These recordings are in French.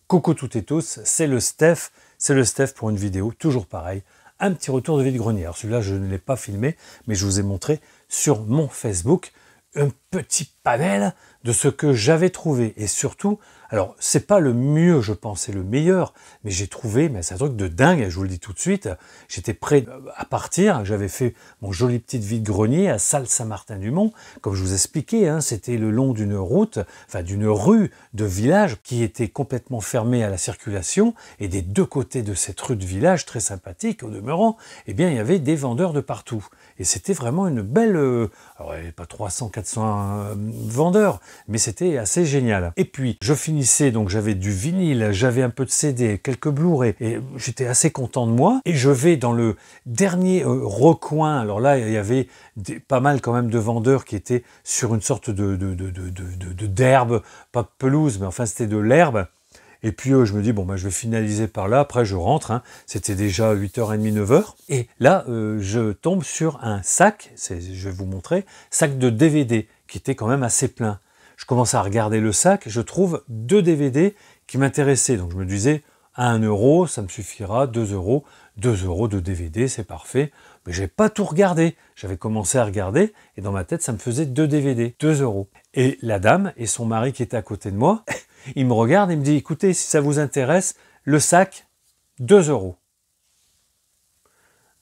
Coucou toutes et tous, c'est le Steph pour une vidéo, toujours pareil, un petit retour de vide-grenier. Alors celui-là, je ne l'ai pas filmé, mais je vous ai montré sur mon Facebook un petit panel de ce que j'avais trouvé. Et surtout, alors c'est pas le mieux, je pense, c'est le meilleur, mais j'ai trouvé, mais c'est un truc de dingue, je vous le dis tout de suite, j'étais prêt à partir, j'avais fait mon joli petit vide-grenier à Salles-Saint-Martin-du-Mont, comme je vous expliquais, hein, c'était le long d'une route, enfin d'une rue de village qui était complètement fermée à la circulation, et des deux côtés de cette rue de village, très sympathique au demeurant, eh bien il y avait des vendeurs de partout. Et c'était vraiment une belle, alors il n'y avait pas 300, 400 vendeurs, mais c'était assez génial. Et puis, je finissais, donc j'avais du vinyle, j'avais un peu de CD, quelques Blu-ray, et j'étais assez content de moi. Et je vais dans le dernier recoin, alors là, il y avait pas mal quand même de vendeurs qui étaient sur une sorte d'herbe, pas de pelouse, mais enfin c'était de l'herbe. Et puis je me dis, bon, je vais finaliser par là, après je rentre, hein. C'était déjà 8h30, 9h. Et là, je tombe sur un sac, je vais vous montrer, sac de DVD, qui était quand même assez plein. Je commence à regarder le sac, je trouve 2 DVD qui m'intéressaient. Donc je me disais, à 1 euro, ça me suffira, 2 euros, 2 euros de DVD, c'est parfait. Mais j'ai pas tout regardé. J'avais commencé à regarder, et dans ma tête, ça me faisait 2 DVD, 2 euros. Et la dame et son mari qui étaient à côté de moi, il me regarde et me dit, écoutez, si ça vous intéresse, le sac, 2 euros.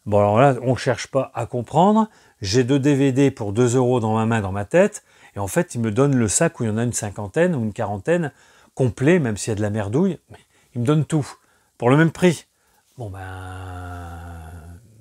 Bon, alors là, on ne cherche pas à comprendre. J'ai 2 DVD pour 2 euros dans ma main, dans ma tête. Et en fait, il me donne le sac où il y en a une cinquantaine ou une quarantaine, complet, même s'il y a de la merdouille. Il me donne tout, pour le même prix. Bon,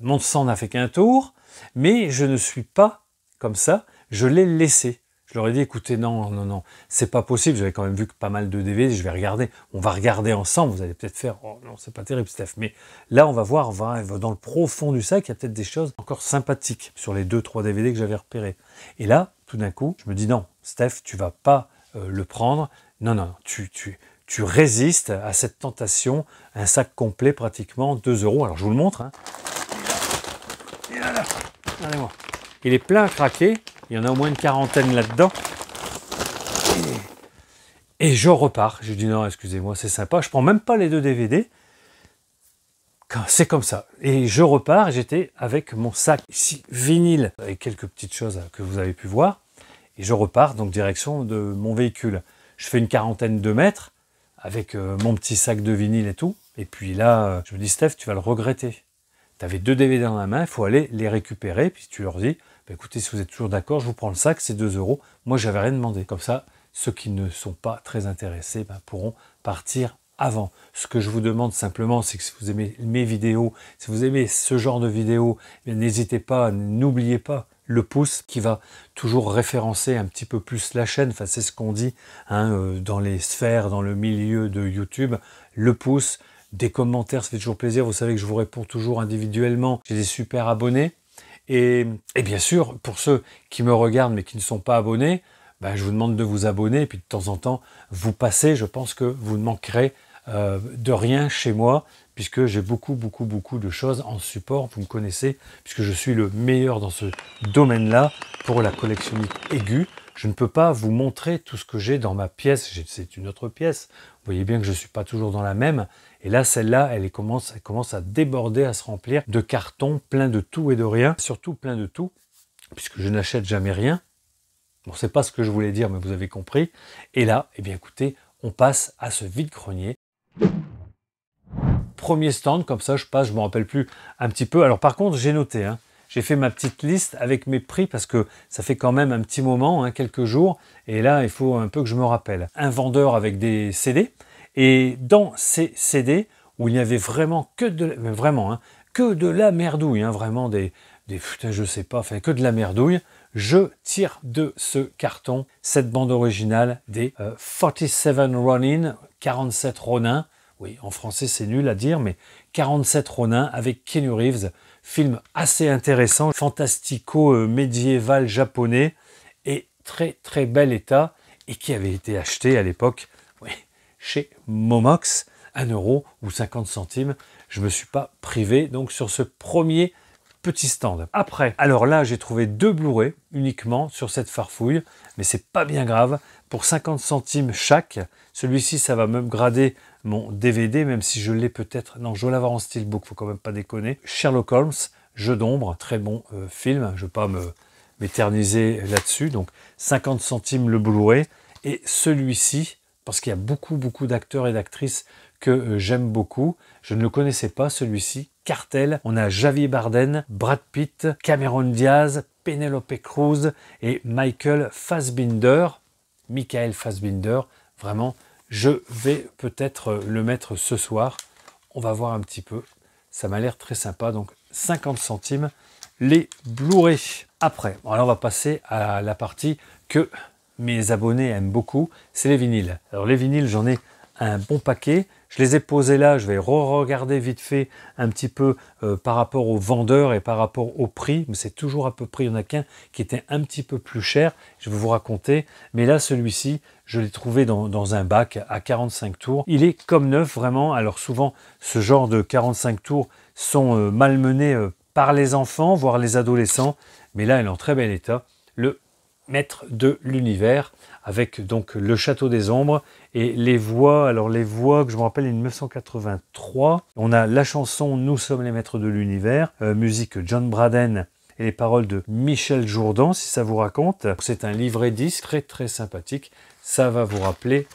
mon sang n'a fait qu'un tour, mais je ne suis pas comme ça. Je l'ai laissé. Je leur ai dit, écoutez, non, c'est pas possible. J'avais quand même vu que pas mal de DVD, je vais regarder. On va regarder ensemble. Vous allez peut-être faire, oh non, c'est pas terrible, Steph. Mais là, on va voir, dans le profond du sac, il y a peut-être des choses encore sympathiques sur les 2-3 DVD que j'avais repérés. Et là, tout d'un coup, je me dis, non, Steph, tu vas pas le prendre. Non, tu résistes à cette tentation. Un sac complet, pratiquement, 2 euros. Alors, je vous le montre. Hein. Il est là. Regardez-moi. Il est plein à craquer. Il y en a au moins une quarantaine là-dedans. Et je repars. Je dis non, excusez-moi, c'est sympa. Je prends même pas les 2 DVD. C'est comme ça. Et je repars. J'étais avec mon sac ici, vinyle, avec quelques petites choses que vous avez pu voir. Et je repars, donc direction de mon véhicule. Je fais une quarantaine de mètres avec mon petit sac de vinyle et tout. Et puis là, je me dis, Steph, tu vas le regretter. Tu avais 2 DVD dans la main, il faut aller les récupérer. Puis tu leur dis, écoutez, si vous êtes toujours d'accord, je vous prends le sac, c'est 2 euros. Moi, j'avais rien demandé. Comme ça, ceux qui ne sont pas très intéressés pourront partir avant. Ce que je vous demande simplement, c'est que si vous aimez mes vidéos, si vous aimez ce genre de vidéos, n'hésitez pas, n'oubliez pas le pouce qui va toujours référencer un petit peu plus la chaîne. Enfin, c'est ce qu'on dit dans les sphères, dans le milieu de YouTube. Le pouce, des commentaires, ça fait toujours plaisir. Vous savez que je vous réponds toujours individuellement. J'ai des super abonnés. Et bien sûr, pour ceux qui me regardent mais qui ne sont pas abonnés, je vous demande de vous abonner. Et puis de temps en temps, vous passez. Je pense que vous ne manquerez de rien chez moi, puisque j'ai beaucoup de choses en support. Vous me connaissez, puisque je suis le meilleur dans ce domaine-là pour la collectionnite aiguë. Je ne peux pas vous montrer tout ce que j'ai dans ma pièce. C'est une autre pièce. Vous voyez bien que je ne suis pas toujours dans la même. Et là, celle-là, elle commence à déborder, à se remplir de cartons, plein de tout et de rien. Surtout plein de tout, puisque je n'achète jamais rien. Bon, c'est pas ce que je voulais dire, mais vous avez compris. Et là, écoutez, on passe à ce vide-grenier. Premier stand, comme ça, je passe, je me rappelle plus un petit peu. Alors par contre, j'ai noté, hein. J'ai fait ma petite liste avec mes prix parce que ça fait quand même un petit moment, quelques jours. Et là, il faut un peu que je me rappelle. Un vendeur avec des CD. Et dans ces CD, où il n'y avait vraiment que de la merdouille, vraiment putain, je sais pas, que de la merdouille, je tire de ce carton cette bande originale des 47 Ronin, 47 Ronin. Oui, en français c'est nul à dire, mais 47 Ronin avec Keanu Reeves, film assez intéressant, fantastico-médiéval japonais, et très bel état, et qui avait été acheté à l'époque chez Momox, 1 euro ou 50 centimes. Je ne me suis pas privé donc sur ce premier petit stand. Après, alors là, j'ai trouvé 2 Blu-ray uniquement sur cette farfouille, mais c'est pas bien grave. Pour 50 centimes chaque, celui-ci, ça va me grader mon DVD, même si je l'ai peut-être... Non, je dois l'avoir en steelbook, faut quand même pas déconner. Sherlock Holmes, Jeu d'ombre, très bon film, je ne vais pas m'éterniser là-dessus. Donc 50 centimes le Blu-ray. Et celui-ci, parce qu'il y a beaucoup d'acteurs et d'actrices que j'aime beaucoup, je ne le connaissais pas celui-ci, Cartel. On a Javier Bardem, Brad Pitt, Cameron Diaz, Penelope Cruz et Michael Fassbinder. Vraiment, je vais peut-être le mettre ce soir. On va voir un petit peu. Ça m'a l'air très sympa. Donc 50 centimes les Blu-ray. Après, alors on va passer à la partie que mes abonnés aiment beaucoup, c'est les vinyles. Alors les vinyles, j'en ai un bon paquet. Je les ai posés là, je vais regarder vite fait un petit peu par rapport aux vendeurs et par rapport au prix. Mais c'est toujours à peu près, il y en a qu'un qui était un petit peu plus cher. Je vais vous raconter. Mais là, celui-ci, je l'ai trouvé dans un bac à 45 tours. Il est comme neuf, vraiment. Alors souvent, ce genre de 45 tours sont malmenés par les enfants, voire les adolescents. Mais là, il est en très bel état. Le Maître de l'univers, avec donc le Château des Ombres et les voix, alors les voix que je me rappelle, 1983. On a la chanson Nous sommes les maîtres de l'univers, musique John Braden et les paroles de Michel Jourdan, si ça vous raconte. C'est un livret disque très sympathique, ça va vous rappeler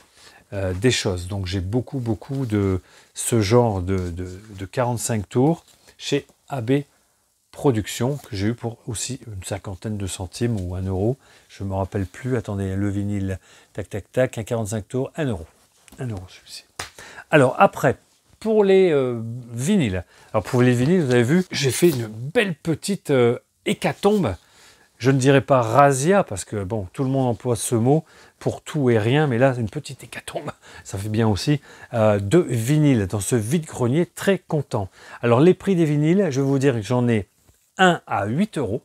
des choses. Donc j'ai beaucoup de ce genre de 45 tours chez AB Production, que j'ai eu pour aussi une cinquantaine de centimes ou 1 euro. Je ne me rappelle plus. Attendez, le vinyle, tac, un 45 tours, 1 euro. 1 euro celui-ci. Alors après, pour les vinyles. Alors pour les vinyles, vous avez vu, j'ai fait une belle petite hécatombe. Je ne dirais pas razzia, parce que bon, tout le monde emploie ce mot pour tout et rien, mais là, une petite hécatombe, ça fait bien aussi, de vinyles dans ce vide-grenier, très content. Alors les prix des vinyles, je vais vous dire que j'en ai 1 à 8 euros.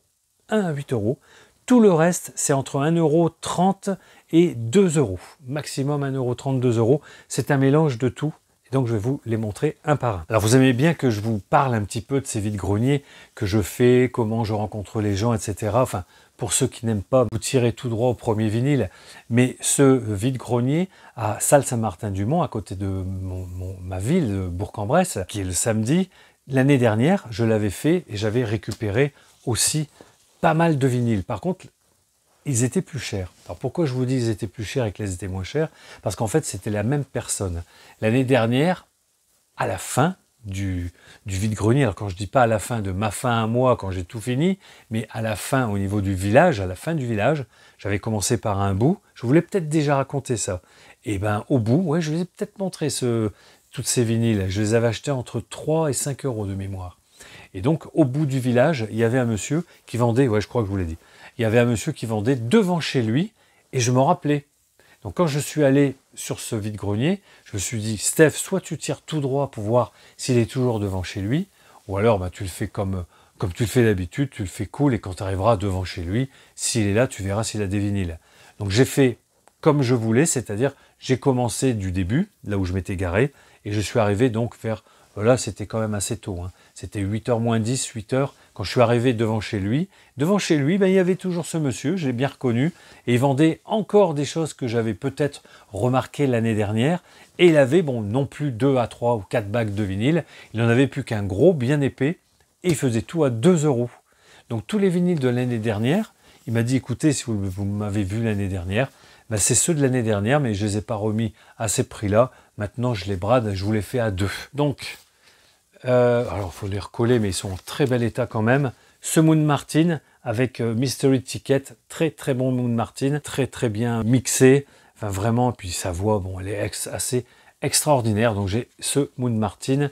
1 à 8 euros. Tout le reste, c'est entre 1,30 € et 2 €. Maximum 1,30 €, 2 €. C'est un mélange de tout. Et donc, je vais vous les montrer un par un. Alors, vous aimez bien que je vous parle un petit peu de ces vides-greniers que je fais, comment je rencontre les gens, etc. Enfin, pour ceux qui n'aiment pas, vous tirez tout droit au premier vinyle. Mais ce vide-grenier à Salle-Saint-Martin-du-Mont, à côté de ma ville, de Bourg-en-Bresse, qui est le samedi, l'année dernière, je l'avais fait et j'avais récupéré aussi pas mal de vinyles. Par contre, ils étaient plus chers. Alors pourquoi je vous dis qu'ils étaient plus chers et que les étaient moins chers? Parce qu'en fait, c'était la même personne. L'année dernière, à la fin du vide-grenier, alors quand je dis pas à la fin de ma fin à moi, quand j'ai tout fini, mais à la fin au niveau du village, à la fin du village, j'avais commencé par un bout. Je voulais peut-être déjà raconter ça. Et ben au bout, ouais, je vous ai peut-être montré toutes ces vinyles. Je les avais achetés entre 3 et 5 euros de mémoire. Et donc, au bout du village, il y avait un monsieur qui vendait, ouais, je crois que je vous l'ai dit, il y avait un monsieur qui vendait devant chez lui, et je m'en rappelais. Donc, quand je suis allé sur ce vide-grenier, je me suis dit, Steph, soit tu tires tout droit pour voir s'il est toujours devant chez lui, ou alors bah, tu le fais comme tu le fais d'habitude, tu le fais cool, et quand tu arriveras devant chez lui, s'il est là, tu verras s'il a des vinyles. Donc, j'ai fait comme je voulais, c'est-à-dire, j'ai commencé du début, là où je m'étais garé, et je suis arrivé donc vers, là c'était quand même assez tôt, hein. C'était 8h moins 10, 8h, quand je suis arrivé devant chez lui. Devant chez lui, ben, il y avait toujours ce monsieur, je l'ai bien reconnu, et il vendait encore des choses que j'avais peut-être remarquées l'année dernière, et il avait, bon, non plus 2 à 3 ou 4 bacs de vinyle, il n'en avait plus qu'un gros, bien épais, et il faisait tout à 2 euros. Donc tous les vinyles de l'année dernière, il m'a dit, écoutez, si vous m'avez vu l'année dernière, ben, c'est ceux de l'année dernière, mais je ne les ai pas remis à ces prix-là. Maintenant, je les brade, je vous les fais à 2. Donc, alors il faut les recoller, mais ils sont en très bel état quand même. Ce Moon Martin avec Mystery Ticket, très bon Moon Martin, très bien mixé. Enfin vraiment, puis sa voix, bon, elle est assez extraordinaire. Donc j'ai ce Moon Martin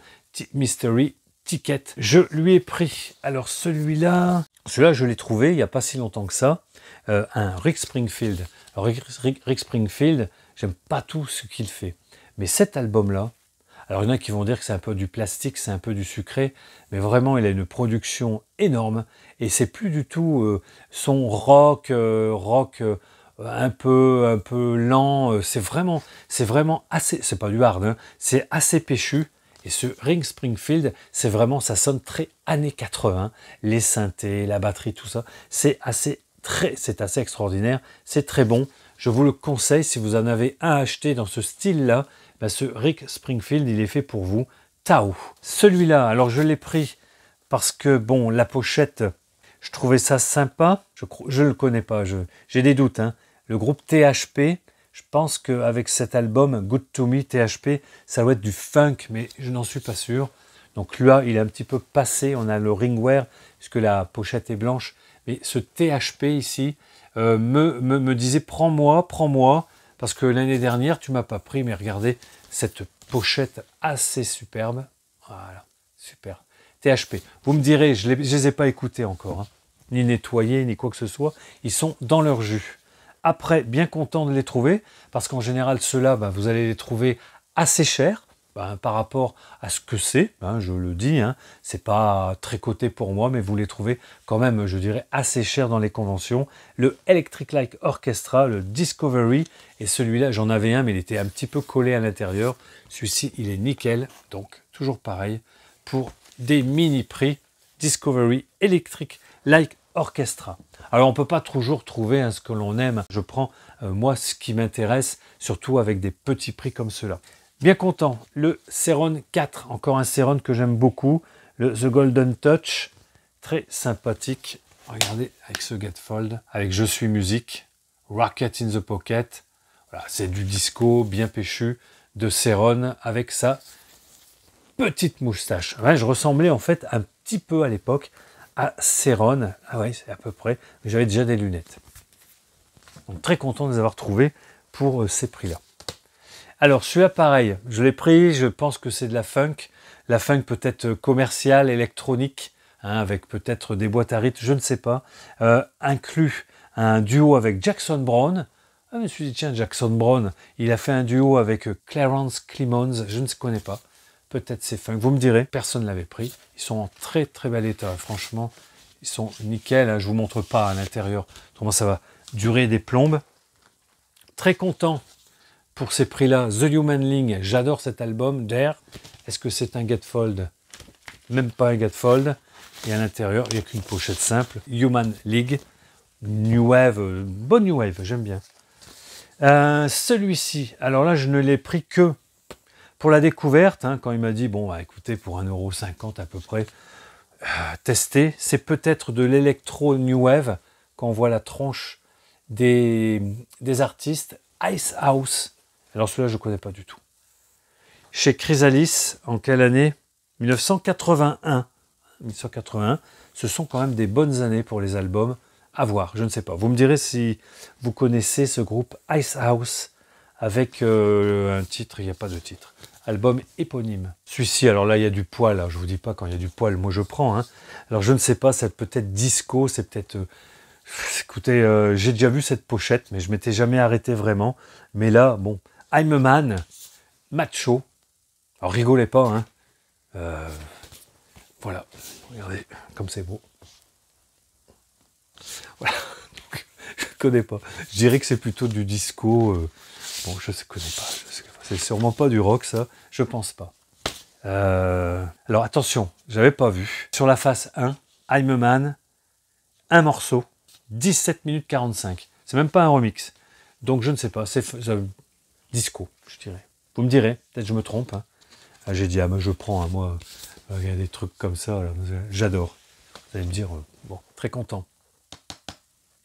Mystery Ticket. Je lui ai pris, alors celui-là je l'ai trouvé il n'y a pas si longtemps que ça, un Rick Springfield. Alors Rick Springfield, j'aime pas tout ce qu'il fait. Mais cet album-là, alors il y en a qui vont dire que c'est un peu du plastique, c'est un peu du sucré, mais vraiment il a une production énorme, et c'est plus du tout son rock, un peu lent, c'est vraiment assez, c'est pas du hard, hein, c'est assez péchu. Et ce Rick Springfield, c'est vraiment, ça sonne très années 80, les synthés, la batterie, tout ça, c'est assez extraordinaire, c'est très bon. je vous le conseille si vous en avez un à acheter dans ce style-là. Ben, ce Rick Springfield, il est fait pour vous. Tao. Celui-là, alors je l'ai pris parce que, bon, la pochette, je trouvais ça sympa. Je ne le connais pas, j'ai des doutes. Hein. Le groupe THP, je pense qu'avec cet album, Good To Me, THP, ça doit être du funk, mais je n'en suis pas sûr. Donc là, il est un petit peu passé. On a le ringwear, puisque la pochette est blanche. Mais ce THP ici me disait, prends-moi, parce que l'année dernière, tu m'as pas pris, mais regardez cette pochette assez superbe. Voilà, super. THP. Vous me direz, je ne les ai pas écoutés encore, hein, ni nettoyés, ni quoi que ce soit. Ils sont dans leur jus. Après, bien content de les trouver, parce qu'en général, ceux-là, ben, vous allez les trouver assez chers, ben, par rapport à ce que c'est, hein, je le dis, hein, c'est pas très coté pour moi, mais vous les trouvez quand même, je dirais, assez chers dans les conventions. Le Electric Light Orchestra, le Discovery, et celui-là, j'en avais un, mais il était un petit peu collé à l'intérieur. Celui-ci, il est nickel, donc toujours pareil, pour des mini-prix Discovery Electric Light Orchestra. Alors on ne peut pas toujours trouver hein, ce que l'on aime. Je prends moi ce qui m'intéresse, surtout avec des petits prix comme ceux-là. Bien content, le Ceron 4, encore un Ceron que j'aime beaucoup, le The Golden Touch, très sympathique. Regardez avec ce gatefold, avec Je suis musique, Rocket in the Pocket. Voilà, c'est du disco bien péchu de Ceron avec sa petite moustache. Ouais, je ressemblais en fait un petit peu à l'époque à Ceron. Ah ouais, c'est à peu près. J'avais déjà des lunettes. Donc très content de les avoir trouvés pour ces prix-là. Alors celui-là pareil, je l'ai pris, je pense que c'est de la funk peut-être commerciale, électronique, hein, avec peut-être des boîtes à rythme, je ne sais pas, inclus un duo avec Jackson Browne. Ah, je me suis dit tiens, Jackson Browne, il a fait un duo avec Clarence Clemons, je ne connais pas, peut-être c'est funk, vous me direz, personne ne l'avait pris, ils sont en très très bel état, franchement, ils sont nickel, hein, je vous montre pas à l'intérieur, comment ça va durer des plombes. Très content pour ces prix-là, The Human League, j'adore cet album, Dare. Est-ce que c'est un gatefold? Même pas un gatefold. Et à l'intérieur, il n'y a qu'une pochette simple. Human League, New Wave, bonne New Wave, j'aime bien. Celui-ci, alors là, je ne l'ai pris que pour la découverte, hein, quand il m'a dit, bon, bah, écoutez, pour 1,50 € à peu près, tester. C'est peut-être de l'électro New Wave, quand on voit la tronche des artistes. Ice House. Alors celui-là, je ne connais pas du tout. Chez Chrysalis, en quelle année? 1981. 1981. Ce sont quand même des bonnes années pour les albums. À voir, je ne sais pas. Vous me direz si vous connaissez ce groupe Ice House avec un titre, il n'y a pas de titre. Album éponyme. Celui-ci, alors là, il y a du poil. Je ne vous dis pas quand il y a du poil, moi je prends. Hein. Alors je ne sais pas, c'est peut-être disco, c'est peut-être... écoutez, j'ai déjà vu cette pochette, mais je m'étais jamais arrêté vraiment. Mais là, bon, I'm a Man, macho. Alors rigolez pas, hein. Voilà, regardez comme c'est beau. Voilà, donc, je connais pas. Je dirais que c'est plutôt du disco. Bon, je ne connais pas. C'est sûrement pas du rock, ça. Je pense pas. Alors attention, j'avais pas vu. Sur la face 1, I'm a Man, un morceau. 17 minutes 45. C'est même pas un remix. Donc je ne sais pas. C'est disco, je dirais. Vous me direz, peut-être je me trompe. Hein. Ah, j'ai dit, ah, moi je prends, hein, moi, il y a des trucs comme ça, j'adore. Vous allez me dire, bon, très content.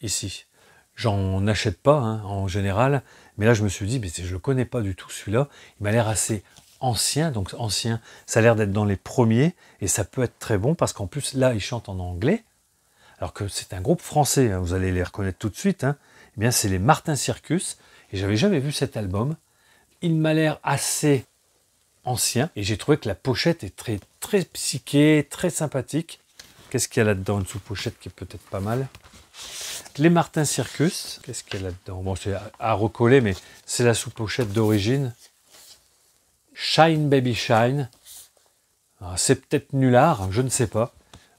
Ici. J'en achète pas, hein, en général. Mais là, je me suis dit, mais je ne le connais pas du tout, celui-là. Il m'a l'air assez ancien. Donc ancien, ça a l'air d'être dans les premiers. Et ça peut être très bon, parce qu'en plus, là, il chante en anglais. Alors que c'est un groupe français, hein, vous allez les reconnaître tout de suite. Hein. Eh bien, c'est les Martin Circus, et j'avais jamais vu cet album. Il m'a l'air assez ancien, et j'ai trouvé que la pochette est très, très psyché, très sympathique. Qu'est-ce qu'il y a là-dedans, une sous-pochette qui est peut-être pas mal. Les Martin Circus, qu'est-ce qu'il y a là-dedans? Bon, c'est à recoller, mais c'est la sous-pochette d'origine. Shine Baby Shine. C'est peut-être nulard, je ne sais pas.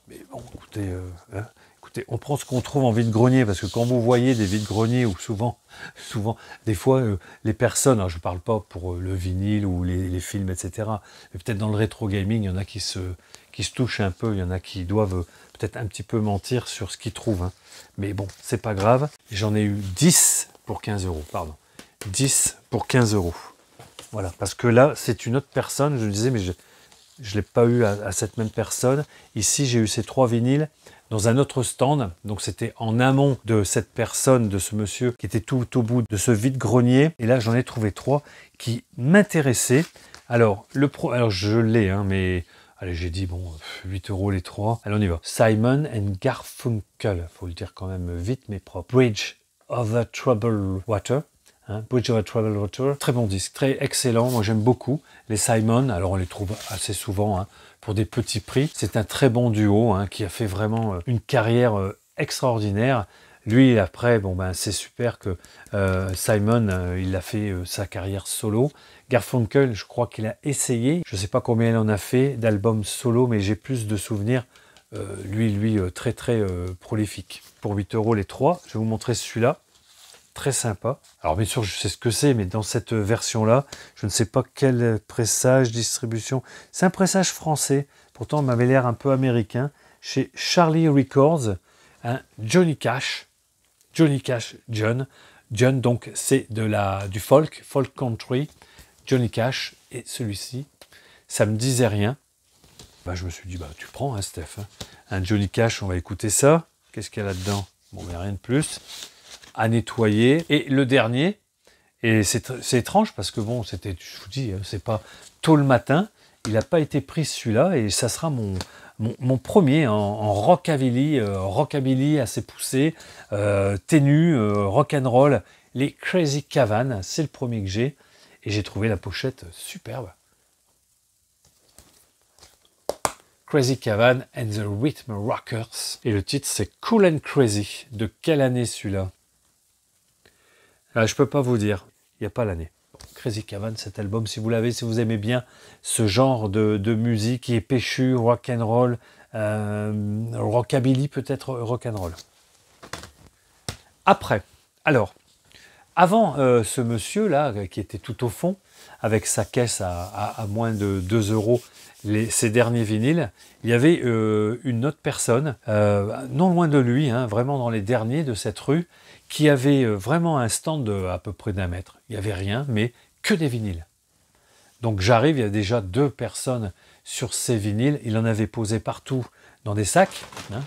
Mais bon, écoutez... hein. Écoutez, on prend ce qu'on trouve en vide-grenier, parce que quand vous voyez des vides-greniers, où souvent, des fois, les personnes, alors je ne parle pas pour le vinyle ou les films, etc., mais peut-être dans le rétro gaming, il y en a qui se touchent un peu, il y en a qui doivent peut-être un petit peu mentir sur ce qu'ils trouvent. Hein. Mais bon, c'est pas grave. J'en ai eu 10 pour 15 euros, pardon. 10 pour 15 euros. Voilà, parce que là, c'est une autre personne. Je me disais, mais je ne l'ai pas eu à cette même personne. Ici, j'ai eu ces 3 vinyles dans un autre stand. Donc, c'était en amont de cette personne, de ce monsieur, qui était tout au bout de ce vide-grenier. Et là, j'en ai trouvé 3 qui m'intéressaient. Alors, alors, je l'ai, hein, mais... Allez, j'ai dit, bon, 8 euros les 3. Allez, on y va. Simon and Garfunkel. Faut le dire quand même vite, mais propre. Bridge over Troubled Water. Hein, Bridge over Troubled Water. Très bon disque, très excellent. Moi, j'aime beaucoup les Simon. Alors, on les trouve assez souvent hein, pour des petits prix. C'est un très bon duo hein, qui a fait vraiment une carrière extraordinaire. Lui, après, bon ben, c'est super que Simon, il a fait sa carrière solo. Garfunkel, je crois qu'il a essayé. Je ne sais pas combien il en a fait d'albums solo, mais j'ai plus de souvenirs. Lui, très prolifique. Pour 8 euros les 3, je vais vous montrer celui-là. Très sympa. Alors bien sûr, je sais ce que c'est, mais dans cette version-là, je ne sais pas quel pressage, distribution. C'est un pressage français. Pourtant, il m'avait l'air un peu américain. Chez Charlie Records, un Johnny Cash. Johnny Cash, John, donc c'est du folk country, Johnny Cash, et celui-ci, ça me disait rien. Bah, je me suis dit, bah, tu prends, hein, Steph. Hein. Un Johnny Cash, on va écouter ça. Qu'est-ce qu'il y a là-dedans? Bon, mais rien de plus. À nettoyer. Et le dernier, et c'est étrange parce que bon, c'était, je vous dis, c'est pas tôt le matin, il n'a pas été pris celui-là, et ça sera mon premier en rockabilly assez poussé, ténu, rock'n'roll, les Crazy Cavan, c'est le premier que j'ai, et j'ai trouvé la pochette superbe. Crazy Cavan and the Rhythm Rockers, et le titre c'est Cool and Crazy. De quelle année celui-là? Je peux pas vous dire, il n'y a pas l'année. Crazy Cavan, cet album, si vous l'avez, si vous aimez bien ce genre de musique qui est péchu, rock'n'roll, rockabilly, peut-être rock'n'roll. Après, alors, avant ce monsieur-là, qui était tout au fond, avec sa caisse à moins de 2 euros, ces derniers vinyles, il y avait une autre personne, non loin de lui, hein, vraiment dans les derniers de cette rue, qui avait vraiment un stand de à peu près d'1 mètre. Il n'y avait rien, mais que des vinyles. Donc j'arrive, il y a déjà 2 personnes sur ces vinyles. Il en avait posé partout dans des sacs, hein,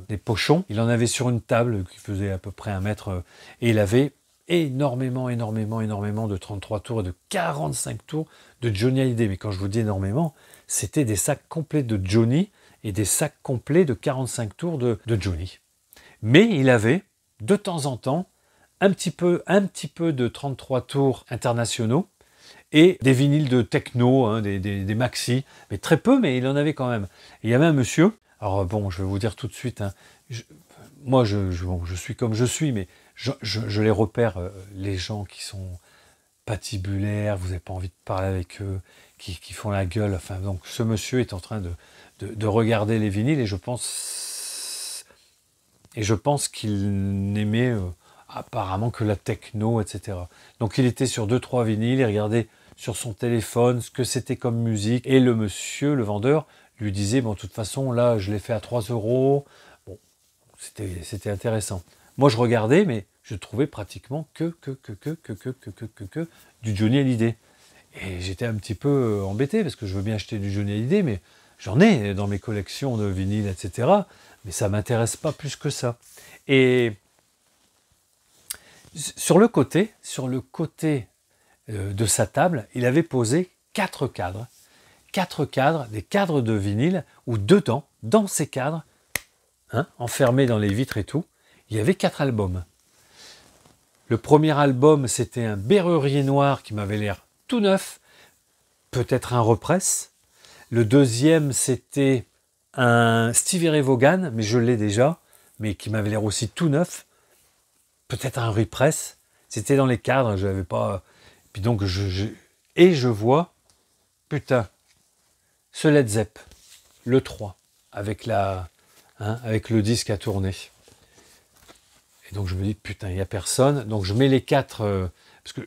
des pochons. Il en avait sur une table qui faisait à peu près 1 mètre. Et il avait énormément de 33 tours et de 45 tours de Johnny Hallyday. Mais quand je vous dis énormément, c'était des sacs complets de Johnny et des sacs complets de 45 tours de Johnny. Mais il avait, de temps en temps, un petit peu de 33 tours internationaux et des vinyles de techno, hein, des maxi, mais très peu, mais il en avait quand même. Et il y avait un monsieur, alors bon, je vais vous dire tout de suite, hein, moi je suis comme je suis, mais je les repère, les gens qui sont patibulaires, vous n'avez pas envie de parler avec eux, qui font la gueule, enfin donc ce monsieur est en train de regarder les vinyles, et je pense qu'il n'aimait apparemment que la techno, etc. Donc il était sur 2-3 vinyles, il regardait sur son téléphone ce que c'était comme musique, et le monsieur, le vendeur, lui disait, bon, de toute façon, là, je l'ai fait à 3 euros. Bon, c'était intéressant. Moi, je regardais, mais je trouvais pratiquement que du Johnny Hallyday. Et j'étais un petit peu embêté, parce que je veux bien acheter du Johnny Hallyday, mais j'en ai dans mes collections de vinyles, etc. Mais ça ne m'intéresse pas plus que ça. Et sur le côté de sa table, il avait posé 4 cadres. 4 cadres, des cadres de vinyle, où dedans, dans ces cadres, hein, enfermés dans les vitres et tout, il y avait 4 albums. Le premier album, c'était un Berrurier Noir qui m'avait l'air tout neuf, peut-être un repress. Le deuxième, c'était un Stevie Ray Vaughan, mais je l'ai déjà, mais qui m'avait l'air aussi tout neuf. Peut-être un repress. C'était dans les cadres, je n'avais pas... Puis donc, je vois, putain, ce Led Zepp, le 3, avec le disque à tourner. Et donc je me dis, putain, il n'y a personne. Donc je mets les 4, parce que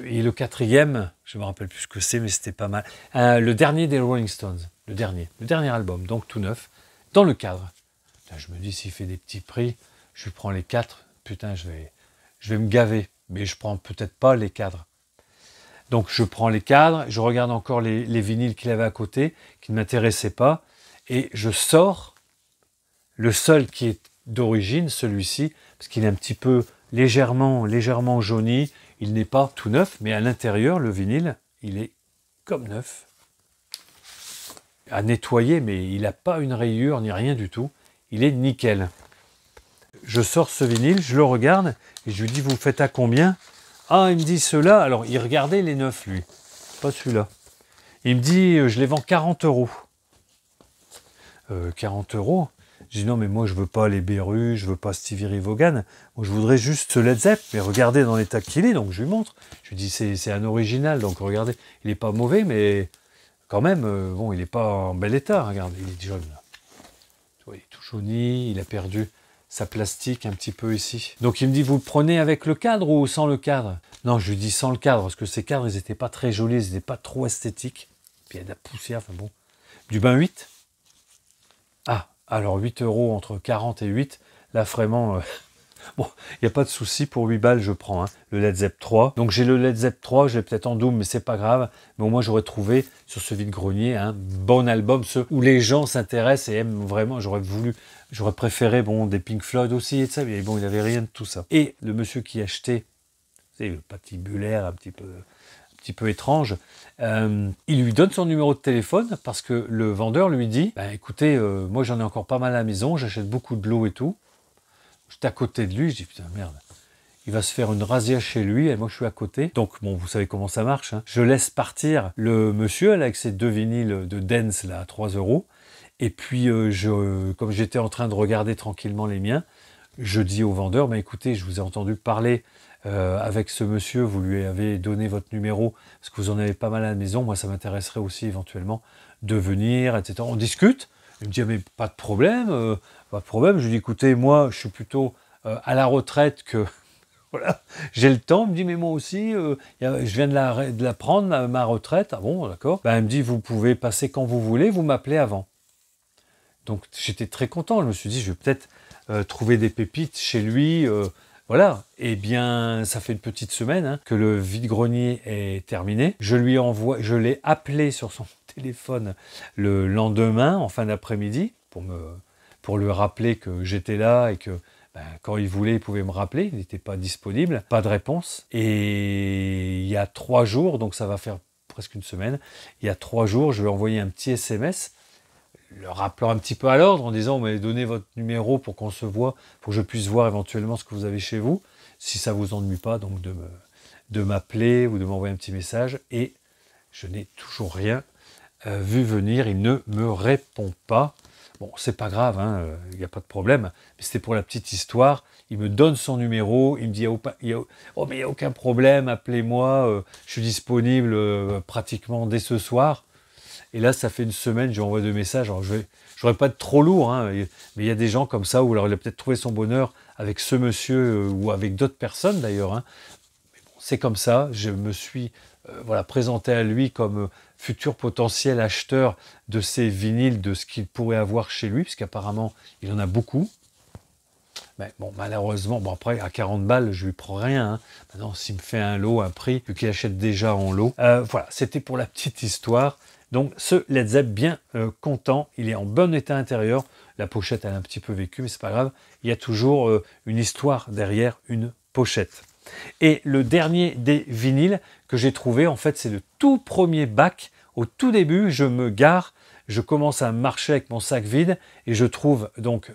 et le 4e, je ne me rappelle plus ce que c'est, mais c'était pas mal. Le dernier des Rolling Stones, le dernier album, donc tout neuf, dans le cadre. Là, je me dis, s'il fait des petits prix, je lui prends les 4, putain, je je vais me gaver. Mais je prends peut-être pas les cadres. Donc je prends les cadres, je regarde encore les vinyles qu'il avait à côté, qui ne m'intéressaient pas, et je sors le seul qui est d'origine, celui-ci, parce qu'il est un petit peu légèrement jauni, il n'est pas tout neuf, mais à l'intérieur, le vinyle, il est comme neuf. À nettoyer, mais il n'a pas une rayure ni rien du tout, il est nickel. Je sors ce vinyle, je le regarde, et je lui dis, vous faites à combien? Ah, il me dit ceux-là, alors il regardait les neufs, lui, pas celui-là. Il me dit, je les vends 40 €. 40 €? Je dis non, mais moi je veux pas les Beru, je veux pas Stevie Ray Vaughan, moi je voudrais juste ce Led Zepp, mais regardez dans l'état qu'il est, donc je lui montre. Je lui dis c'est un original, donc regardez, il est pas mauvais, mais quand même, bon, il est pas en bel état, regardez, il est jaune là. Tu vois, il est tout jauni, il a perdu sa plastique un petit peu ici. Donc il me dit, vous le prenez avec le cadre ou sans le cadre? Non, je lui dis sans le cadre, parce que ces cadres, ils étaient pas très jolis, ils étaient pas trop esthétiques. Puis il y a de la poussière, enfin bon. Du bain 8. Ah, alors 8 € entre 40 et 8, là vraiment, bon, il n'y a pas de souci, pour 8 balles je prends hein, le Led Zepp 3. Donc j'ai le Led Zepp 3, je l'ai peut-être en double, mais c'est pas grave. Mais au moins j'aurais trouvé sur ce vide-grenier un bon album, ceux où les gens s'intéressent et aiment vraiment. J'aurais préféré bon, des Pink Floyd aussi, et ça, mais bon, il n'avait rien de tout ça. Et le monsieur qui achetait, c'est le patibulaire un petit peu étrange, il lui donne son numéro de téléphone parce que le vendeur lui dit bah, écoutez, moi j'en ai encore pas mal à la maison, j'achète beaucoup de l'eau et tout. J'étais à côté de lui, je dis putain merde, il va se faire une razzia chez lui et moi je suis à côté. Donc bon, vous savez comment ça marche, hein. Je laisse partir le monsieur là, avec ses 2 vinyles de Dance là, à 3 €. Et puis comme j'étais en train de regarder tranquillement les miens, je dis au vendeur bah, écoutez, je vous ai entendu parler avec ce monsieur, vous lui avez donné votre numéro parce que vous en avez pas mal à la maison, moi ça m'intéresserait aussi éventuellement de venir, etc. On discute, il me dit mais pas de problème, je lui dis écoutez, moi je suis plutôt à la retraite que voilà, j'ai le temps, il me dit mais moi aussi, je viens de la prendre, ma retraite, ah bon d'accord, ben, il me dit vous pouvez passer quand vous voulez, vous m'appelez avant. Donc j'étais très content, je me suis dit je vais peut-être trouver des pépites chez lui, voilà, eh bien, ça fait une petite semaine hein, que le vide-grenier est terminé. Je l'ai appelé sur son téléphone le lendemain, en fin d'après-midi, pour lui rappeler que j'étais là et que ben, quand il voulait, il pouvait me rappeler. Il n'était pas disponible, pas de réponse. Et il y a 3 jours, donc ça va faire presque une semaine, il y a 3 jours, je lui ai envoyé un petit SMS le rappelant un petit peu à l'ordre en disant mais donnez votre numéro pour qu'on se voit, pour que je puisse voir éventuellement ce que vous avez chez vous, si ça vous ennuie pas donc de m'appeler ou de m'envoyer un petit message. Et je n'ai toujours rien vu venir, il ne me répond pas. Bon, c'est pas grave, hein, il n'y a pas de problème, mais c'était pour la petite histoire. Il me donne son numéro, il me dit il n'y a aucun problème, appelez-moi, je suis disponible pratiquement dès ce soir. Et là, ça fait une semaine, je lui envoie 2 messages. Alors, je n'aurais pas être trop lourd, hein, mais il y a des gens comme ça où alors il a peut-être trouvé son bonheur avec ce monsieur ou avec d'autres personnes d'ailleurs. Hein. Mais bon, c'est comme ça. Je me suis voilà, présenté à lui comme futur potentiel acheteur de ces vinyles, de ce qu'il pourrait avoir chez lui, puisqu'apparemment, il en a beaucoup. Mais bon, malheureusement, bon après, à 40 balles, je lui prends rien. Hein. Maintenant, s'il me fait un lot, un prix, vu qu'il achète déjà en lot. Voilà, c'était pour la petite histoire. Donc ce Led Zepp, bien content, il est en bon état intérieur. La pochette, elle a un petit peu vécu, mais c'est pas grave. Il y a toujours une histoire derrière une pochette. Et le dernier des vinyles que j'ai trouvé, en fait, c'est le tout premier bac. Au tout début, je me gare, je commence à marcher avec mon sac vide et je trouve donc,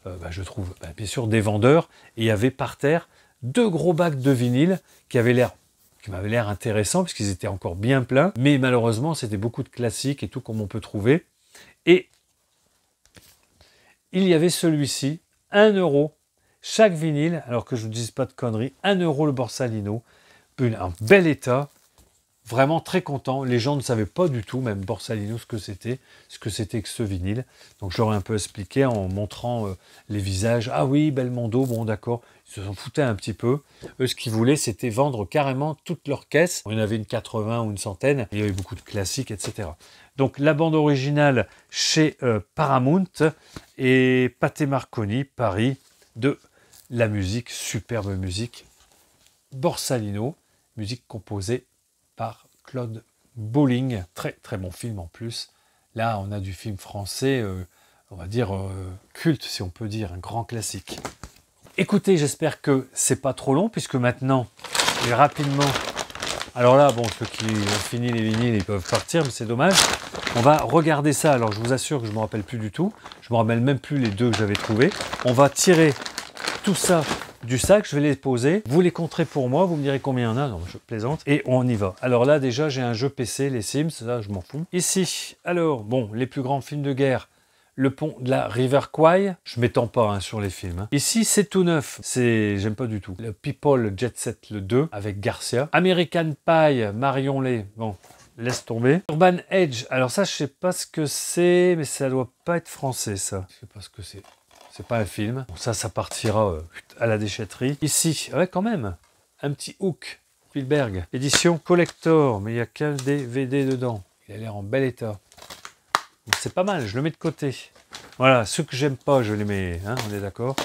bien sûr des vendeurs. Et il y avait par terre 2 gros bacs de vinyle qui m'avaient l'air intéressants puisqu'ils étaient encore bien pleins, mais malheureusement c'était beaucoup de classiques et tout comme on peut trouver. Et il y avait celui-ci, 1 € chaque vinyle, alors que je ne dise pas de conneries, 1 € le Borsalino, un bel état, vraiment très content. Les gens ne savaient pas du tout, même Borsalino, ce que c'était que ce vinyle. Donc je leur ai un peu expliqué en montrant les visages. Ah oui, Belmondo, bon d'accord. Ils se sont foutés un petit peu. Eux, ce qu'ils voulaient, c'était vendre carrément toutes leurs caisses. Il y en avait une 80 ou une centaine. Il y avait beaucoup de classiques, etc. Donc la bande originale chez Paramount et Pathé Marconi, Paris, de la musique, superbe musique. Borsalino, musique composée par Claude Bolling. Très très bon film en plus. Là, on a du film français, on va dire culte, si on peut dire, un grand classique. Écoutez, j'espère que c'est pas trop long, puisque maintenant, je vais rapidement... Alors là, bon, ceux qui ont fini les vinyles, ils peuvent partir, mais c'est dommage. On va regarder ça. Alors, je vous assure que je ne me rappelle plus du tout. Je ne me rappelle même plus les deux que j'avais trouvés. On va tirer tout ça du sac. Je vais les poser. Vous les compterez pour moi. Vous me direz combien il y en a. Non, je plaisante. Et on y va. Alors là, déjà, j'ai un jeu PC, les Sims. Là, je m'en fous. Ici, alors, bon, les plus grands films de guerre. Le pont de la River Kwai, je m'étends pas sur les films. Ici, c'est tout neuf. J'aime pas du tout. Le People Jet Set, le 2, avec Garcia. American Pie, Marion Lay. Bon, laisse tomber. Urban Edge. Alors ça, je sais pas ce que c'est, mais ça doit pas être français, ça. Je sais pas ce que c'est. C'est pas un film. Bon, ça partira à la déchetterie. Ici, ouais, quand même. Un petit Hook. Spielberg. Édition collector, mais il y a qu'un DVD dedans. Il a l'air en bel état. C'est pas mal, je le mets de côté. Voilà, ceux que j'aime pas, je les mets, on est d'accord.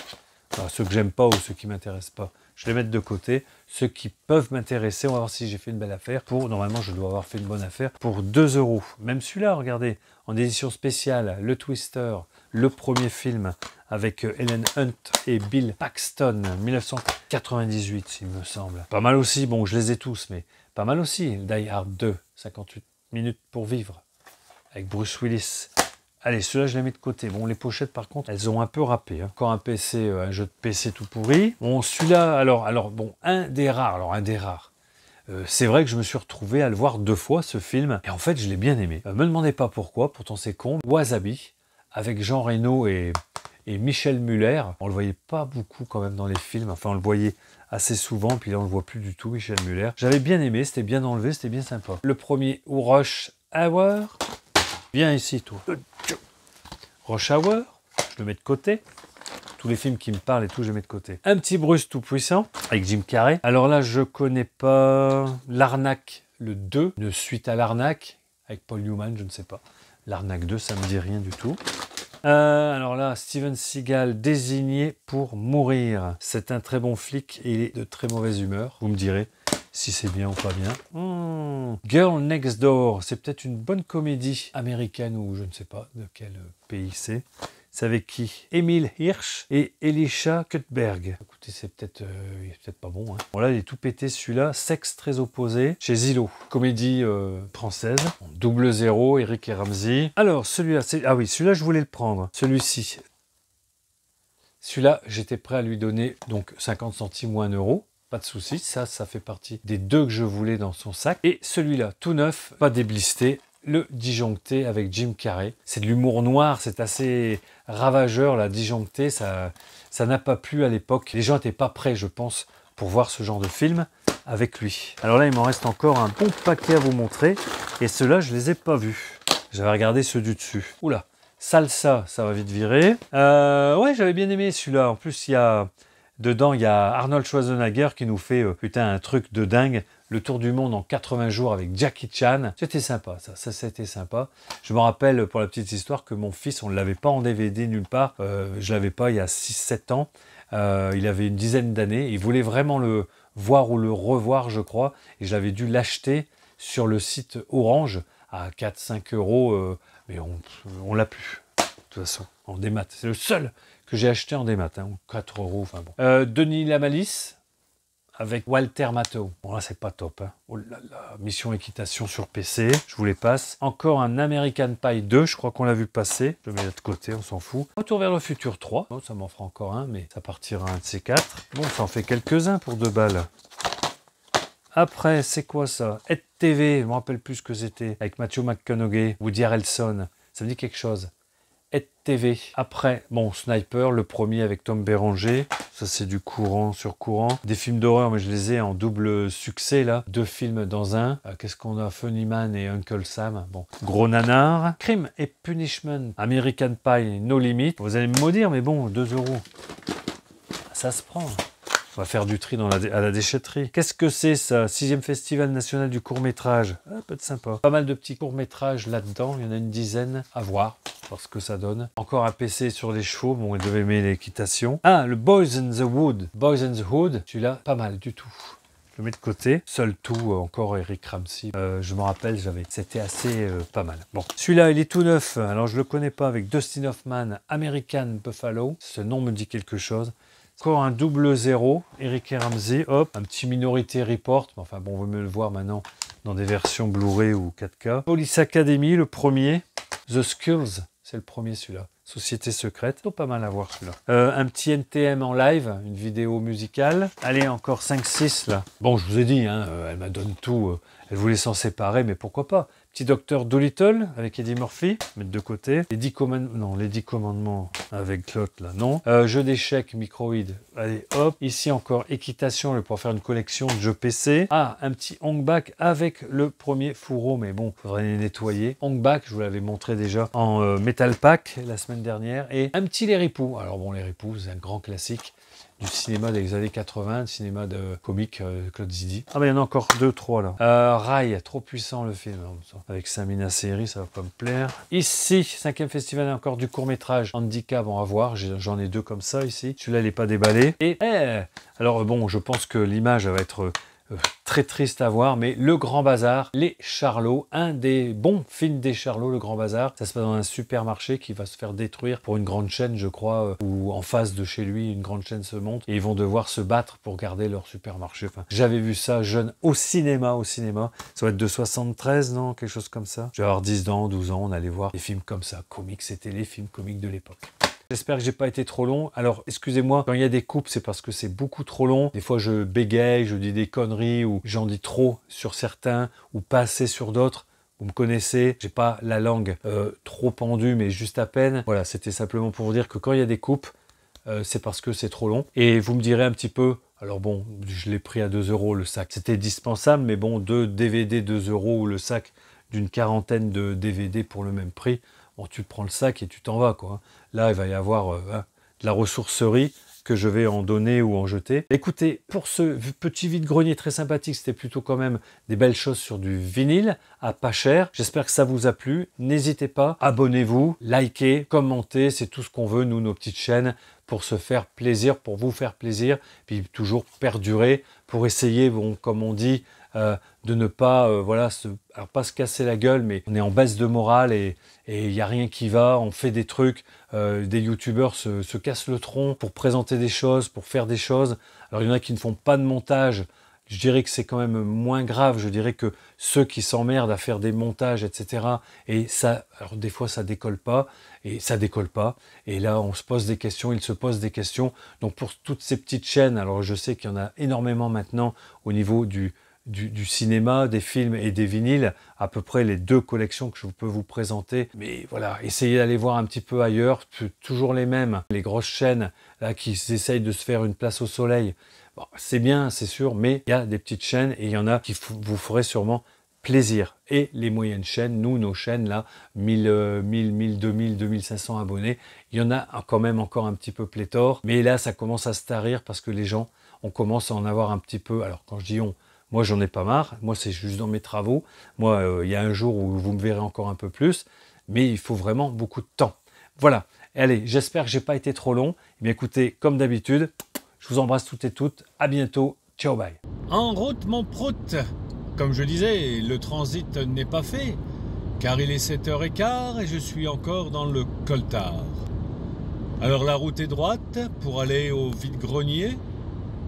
Enfin, ceux que j'aime pas ou ceux qui m'intéressent pas, je les mets de côté. Ceux qui peuvent m'intéresser, on va voir si j'ai fait une belle affaire. Normalement, je dois avoir fait une bonne affaire. Pour 2 €. Même celui-là, regardez, en édition spéciale, le Twister, le premier film avec Helen Hunt et Bill Paxton, 1998, il me semble. Pas mal aussi, bon, je les ai tous, mais pas mal aussi. Die Hard 2, 58 minutes pour vivre. Avec Bruce Willis. Allez, ceux-là, je les mets de côté. Bon, les pochettes, par contre, elles ont un peu râpé. Encore un PC, un jeu de PC tout pourri. Bon, celui-là, alors, bon, un des rares. C'est vrai que je me suis retrouvé à le voir 2 fois, ce film. Et en fait, je l'ai bien aimé. Me demandez pas pourquoi, pourtant c'est con. Wasabi, avec Jean Reno et Michel Muller. On le voyait pas beaucoup quand même dans les films. Enfin, on le voyait assez souvent, puis là, on le voit plus du tout, Michel Muller. J'avais bien aimé, c'était bien enlevé, c'était bien sympa. Le premier, Rush Hour. Viens ici, toi. Rush Hour, je le mets de côté. Tous les films qui me parlent et tout, je les mets de côté. Un petit Bruce tout-puissant, avec Jim Carrey. Alors là, je connais pas L'Arnaque, le 2, une suite à L'Arnaque, avec Paul Newman, je ne sais pas. L'Arnaque 2, ça me dit rien du tout. Alors là, Steven Seagal, Désigné pour mourir. C'est un très bon flic et il est de très mauvaise humeur. Vous me direz si c'est bien ou pas bien. Girl Next Door, c'est peut-être une bonne comédie américaine ou je ne sais pas de quel pays c'est. C'est avec qui? Emile Hirsch et Elisha Cuthbert. Écoutez, c'est peut-être pas bon. Bon là, il est tout pété celui-là. Sexe très opposé chez Zillow. Comédie française. Double zéro, Eric et Ramsey. Alors, celui-là, ah oui, celui-là, je voulais le prendre. Celui-ci. Celui-là, j'étais prêt à lui donner donc 50 centimes ou 1 €. Pas de souci, ça fait partie des 2 que je voulais dans son sac. Et celui-là, tout neuf, pas déblisté, le disjoncté avec Jim Carrey. C'est de l'humour noir, c'est assez ravageur, la disjoncté, ça n'a pas plu à l'époque. Les gens n'étaient pas prêts, je pense, pour voir ce genre de film avec lui. Alors là, il m'en reste encore un bon paquet à vous montrer, et ceux-là, je les ai pas vus. J'avais regardé ceux du dessus. Oula, Salsa, ça va vite virer. Ouais, j'avais bien aimé celui-là. En plus, dedans, il y a Arnold Schwarzenegger qui nous fait putain un truc de dingue. Le tour du monde en 80 jours avec Jackie Chan. C'était sympa, ça c'était sympa. Je me rappelle, pour la petite histoire, que mon fils, on ne l'avait pas en DVD nulle part. Je ne l'avais pas il y a 6-7 ans. Il avait une dizaine d'années. Il voulait vraiment le voir ou le revoir, je crois. Et je l'avais dû l'acheter sur le site Orange à 4-5 €. Mais on l'a plus, de toute façon, en démat. C'est le seul que j'ai acheté en démat, ou 4 €, enfin bon. Denis Lamalisse, avec Walter Matthau. Bon là, c'est pas top. Oh là là, Mission Équitation sur PC, je vous les passe. Encore un American Pie 2, je crois qu'on l'a vu passer. Je le mets là de côté, on s'en fout. Retour vers le futur 3. Bon, ça m'en fera encore un, mais ça partira un de ces 4. Bon, ça en fait quelques-uns pour 2 balles. Après, c'est quoi ça? Ed TV, je me rappelle plus ce que c'était. Avec Matthew McConaughey, Woody Harrelson. Ça me dit quelque chose. Ed TV. Après, bon, Sniper, le premier avec Tom Béranger. Ça, c'est du courant sur courant. Des films d'horreur, mais je les ai en double succès, là. 2 films dans un. Qu'est-ce qu'on a? Funnyman et Uncle Sam. Bon, gros nanar. Crime et Punishment. American Pie, No Limit. Vous allez me maudire, mais bon, 2 €. Ça se prend. On va faire du tri à la déchetterie. Qu'est-ce que c'est ça? 6e Festival National du Court-Métrage. Ah, peut être sympa. Pas mal de petits courts-métrages là-dedans. Il y en a une dizaine à voir. Voir ce que ça donne. Encore un PC sur les chevaux. Bon, il devait aimer l'équitation. Ah, le Boys in the Wood. Boys in the Hood. Celui-là, pas mal du tout. Je le mets de côté. Seul tout, encore Eric Ramsey. Je me rappelle, c'était assez pas mal. Bon, celui-là, il est tout neuf. Alors, je le connais pas, avec Dustin Hoffman, American Buffalo. Ce nom me dit quelque chose. Encore un 00, Eric Ramsey. Hop, un petit Minority Report. Enfin bon, on veut mieux le voir maintenant dans des versions Blu-ray ou 4K. Police Academy, le premier. The Skills, c'est le premier celui-là. Société secrète, plutôt pas mal à voir celui-là. Un petit NTM en live, une vidéo musicale. Allez, encore 5-6 là. Bon, je vous ai dit, hein, elle m'a donné tout. Elle voulait s'en séparer, mais pourquoi pas. Petit Docteur Dolittle avec Eddie Murphy, mettre de côté. Les 10 commandements avec l'autre là, non. Jeu d'échecs, microïde. Allez, hop. Ici encore équitation, je vais pouvoir faire une collection de jeux PC. Ah, un petit Hongback avec le premier fourreau, mais bon, faudrait les nettoyer. Hongback, je vous l'avais montré déjà en Metal Pack la semaine dernière. Et un petit Les Ripoux. Alors bon, Les Ripoux, c'est un grand classique du cinéma des années 80, cinéma de comique Claude Zidi. Ah ben il y en a encore 2, 3 là. Rail, trop puissant le film. Avec Samina Seri, ça va pas me plaire. Ici, 5e festival encore du court-métrage Handicap, on va voir. J'en ai 2 comme ça ici. Celui-là, il n'est pas déballé. Et alors bon, je pense que l'image va être très triste à voir, mais Le Grand Bazar, Les Charlots, un des bons films des Charlots, Le Grand Bazar. Ça se passe dans un supermarché qui va se faire détruire pour une grande chaîne, je crois, où en face de chez lui, une grande chaîne se monte et ils vont devoir se battre pour garder leur supermarché. Enfin, j'avais vu ça jeune au cinéma. Ça va être de 73, non? Quelque chose comme ça. Je vais avoir 10 ans, 12 ans, on allait voir des films comme ça, comiques, c'était les films comiques de l'époque. J'espère que j'ai pas été trop long. Alors, excusez-moi, quand il y a des coupes, c'est parce que c'est beaucoup trop long. Des fois, je bégaye, je dis des conneries ou j'en dis trop sur certains ou pas assez sur d'autres. Vous me connaissez, j'ai pas la langue trop pendue, mais juste à peine. Voilà, c'était simplement pour vous dire que quand il y a des coupes, c'est parce que c'est trop long. Et vous me direz un petit peu, alors bon, je l'ai pris à 2 € le sac. C'était dispensable, mais bon, 2 DVD 2 € ou le sac d'une quarantaine de DVD pour le même prix. Bon, tu prends le sac et tu t'en vas, quoi. Là, il va y avoir de la ressourcerie que je vais en donner ou en jeter. Écoutez, pour ce petit vide-grenier très sympathique, c'était plutôt quand même des belles choses sur du vinyle à pas cher. J'espère que ça vous a plu. N'hésitez pas, abonnez-vous, likez, commentez, c'est tout ce qu'on veut, nous, nos petites chaînes, pour se faire plaisir, pour vous faire plaisir, puis toujours perdurer, pour essayer, bon, comme on dit, de ne pas, alors pas se casser la gueule, mais on est en baisse de morale et il n'y a rien qui va, on fait des trucs, des youtubeurs se cassent le tronc pour présenter des choses, pour faire des choses. Alors il y en a qui ne font pas de montage, je dirais que c'est quand même moins grave, je dirais que ceux qui s'emmerdent à faire des montages, etc. Et ça, alors des fois ça décolle pas, et ça décolle pas, et là on se pose des questions, ils se posent des questions. Donc pour toutes ces petites chaînes, alors je sais qu'il y en a énormément maintenant au niveau du cinéma, des films et des vinyles, à peu près les 2 collections que je peux vous présenter. Mais voilà, essayez d'aller voir un petit peu ailleurs, toujours les mêmes. Les grosses chaînes là, qui essayent de se faire une place au soleil, bon, c'est bien, c'est sûr, mais il y a des petites chaînes et il y en a qui vous feraient sûrement plaisir. Et les moyennes chaînes, nous, nos chaînes là, 1000, 2000, 2500 abonnés, il y en a quand même encore un petit peu pléthore. Mais là, ça commence à se tarir parce que les gens, on commence à en avoir un petit peu. Alors quand je dis on, moi, j'en ai pas marre. Moi, c'est juste dans mes travaux. Moi, il y a un jour où vous me verrez encore un peu plus. Mais il faut vraiment beaucoup de temps. Voilà. Allez, j'espère que j'ai pas été trop long. Eh bien, écoutez, comme d'habitude, je vous embrasse toutes et toutes. À bientôt. Ciao, bye. En route, mon prout. Comme je disais, le transit n'est pas fait. Car il est 7h15 et je suis encore dans le coltard. Alors, la route est droite pour aller au vide-grenier.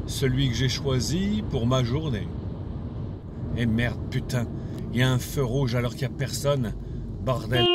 Celui que j'ai choisi pour ma journée. Et merde, putain, il y a un feu rouge alors qu'il n'y a personne. Bordel.